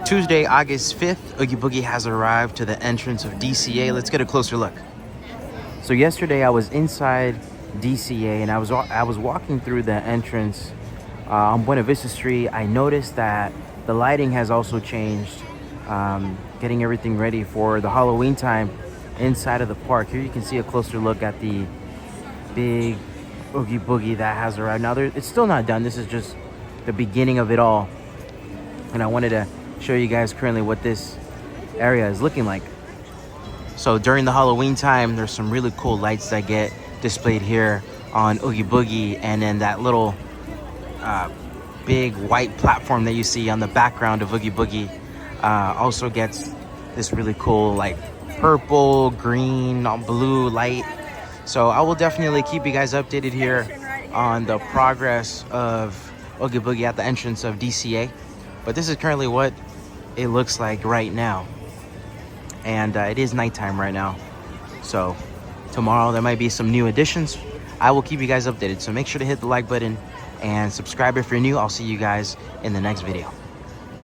Tuesday, August 5th, Oogie Boogie has arrived to the entrance of DCA. Let's get a closer look. So yesterday I was inside DCA and I was walking through the entrance on Buena Vista Street. I noticed that the lighting has also changed, getting everything ready for the Halloween time inside of the park. Here you can see a closer look at the big Oogie Boogie that has arrived. Now it's still not done. This is just the beginning of it all. And I wanted to show you guys currently what this area is looking like. So during the Halloween time, there's some really cool lights that get displayed here on Oogie Boogie, and then that little big white platform that you see on the background of Oogie Boogie also gets this really cool like purple, green, blue light. So I will definitely keep you guys updated here on the progress of Oogie Boogie at the entrance of DCA. But this is currently what it looks like right now. And it is nighttime right now. So tomorrow there might be some new additions. I will keep you guys updated. So make sure to hit the like button and subscribe if you're new. I'll see you guys in the next video.